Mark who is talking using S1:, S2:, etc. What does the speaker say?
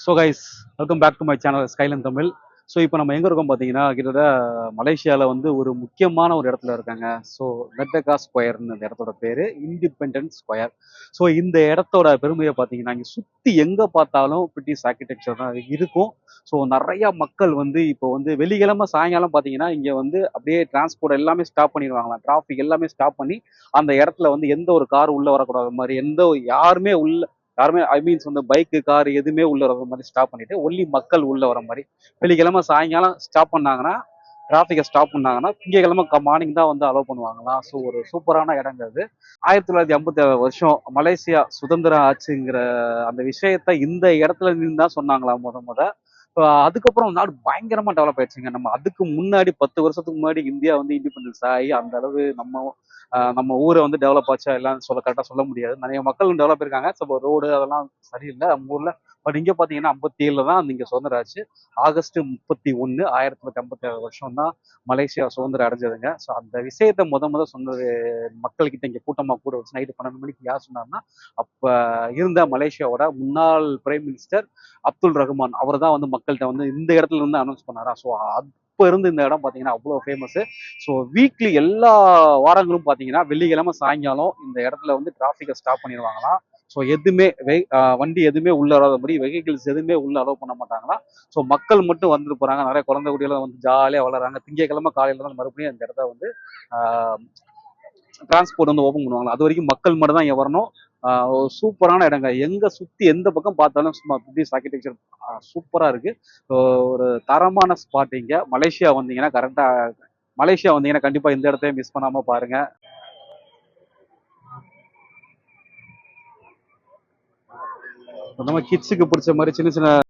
S1: So guys, welcome back to my channel ஸ்கைலன் Tamil. So இப்போ நம்ம எங்கே இருக்கோம் பார்த்தீங்கன்னா, கிட்டத்தட்ட மலேசியாவில் வந்து ஒரு முக்கியமான ஒரு இடத்துல இருக்காங்க. ஸோ மெர்டெகா ஸ்கொயர்னு அந்த இடத்தோட பேர், இண்டிபெண்டன்ஸ் ஸ்கொயர். ஸோ இந்த இடத்தோட பெருமையை பார்த்தீங்கன்னா, இங்கே சுற்றி எங்கே பார்த்தாலும் பிரிட்டிஷ் ஆர்கிடெக்சர் தான் இருக்கும். ஸோ நிறையா மக்கள் வந்து இப்போ வந்து வெள்ளிக்கிழமை சாயங்காலம் பார்த்தீங்கன்னா, இங்கே வந்து அப்படியே டிரான்ஸ்போர்ட் எல்லாமே ஸ்டாப் பண்ணிடுவாங்களாம். டிராஃபிக் எல்லாமே ஸ்டாப் பண்ணி அந்த இடத்துல வந்து எந்த ஒரு கார் உள்ளே வரக்கூடாத மாதிரி, யாருமே யாருமே ஐ மீன்ஸ் வந்து பைக்கு கார் எதுவுமே உள்ள வர மாதிரி ஸ்டாப் பண்ணிட்டு ஒன்லி மக்கள் உள்ள வர மாதிரி வெள்ளிக்கிழமை சாயங்காலம் ஸ்டாப் பண்ணாங்கன்னா, டிராஃபிக்கை ஸ்டாப் பண்ணாங்கன்னா, திங்கக்கிழமை மார்னிங் தான் வந்து அலோவ் பண்ணுவாங்களாம். ஸோ ஒரு சூப்பரான இடங்க அது. 1957 மலேசியா சுதந்திரம் ஆச்சுங்கிற அந்த விஷயத்த இந்த இடத்துல நின்று தான் சொன்னாங்களாம் முத. அதுக்கப்புறம் நாடு பயங்கரமா டெவலப் ஆயிடுச்சுங்க. நம்ம அதுக்கு முன்னாடி 10 வருஷத்துக்கு முன்னாடி இந்தியா வந்து இண்டிபெண்டன்ஸ் ஆகி அந்த அளவு நம்ம ஊரை வந்து டெவலப் ஆச்சா எல்லாம் கரெக்டாக சொல்ல முடியாது. நிறைய மக்கள் டெவலப் இருக்காங்க. ஸோ ரோடு அதெல்லாம் சரியில்லை நம்ம ஊர்ல. பட் இங்க பாத்தீங்கன்னா 57 தான் இங்க சுதந்திரம் ஆச்சு. ஆகஸ்ட் 31 1957 தான் மலேசியா சுதந்திரம் அடைஞ்சதுங்க. ஸோ அந்த விஷயத்த முத சொன்னது மக்கள் கிட்ட இங்க கூட்டமா கூட வச்சு நைட்டு 12 மணிக்கு யார் சொன்னார்னா, அப்ப இருந்த மலேசியாவோட முன்னாள் பிரைம் மினிஸ்டர் அப்துல் ரஹ்மான். அவர் தான் வந்து மக்கள்கிட்ட வந்து இந்த இடத்துல இருந்து அனௌன்ஸ் பண்ணாரா. ஸோ அப்ப இருந்து இந்த இடம் பாத்தீங்கன்னா அவ்வளோ ஃபேமஸ். ஸோ வீக்லி எல்லா வாரங்களும் பாத்தீங்கன்னா வெள்ளிக்கிழமை சாயங்காலம் இந்த இடத்துல வந்து டிராஃபிக்கை ஸ்டாப் பண்ணிடுவாங்களாம். ஸோ எதுவுமே வண்டி எதுவுமே உள்ள வராத மாதிரி வெஹிக்கிள்ஸ் எதுவுமே உள்ள அலோவ் பண்ண மாட்டாங்களா. ஸோ மக்கள் மட்டும் வந்துட்டு போறாங்க. நிறைய குழந்தை குட்டியெல்லாம் வந்து ஜாலியாக வளர்றாங்க. திங்கக்கிழமை காலையில தான் மறுபடியும் அந்த இடத்த வந்து டிரான்ஸ்போர்ட் வந்து ஓப்பன் பண்ணுவாங்க. அது வரைக்கும் மக்கள் மட்டும் தான் இங்கே வரணும். ஒரு சூப்பரான இடங்க. எங்க சுத்தி எந்த பக்கம் பார்த்தாலும் சும்மா பிரிட்டிஷ் ஆர்கிடெக்சர் சூப்பரா இருக்கு. ஒரு தரமான ஸ்பாட் இங்க. மலேசியா வந்தீங்கன்னா கண்டிப்பா இந்த இடத்தையும் மிஸ் பண்ணாம பாருங்க. நம்ம கிட்ஸுக்கு பிடிச்ச மாதிரி சின்ன சின்ன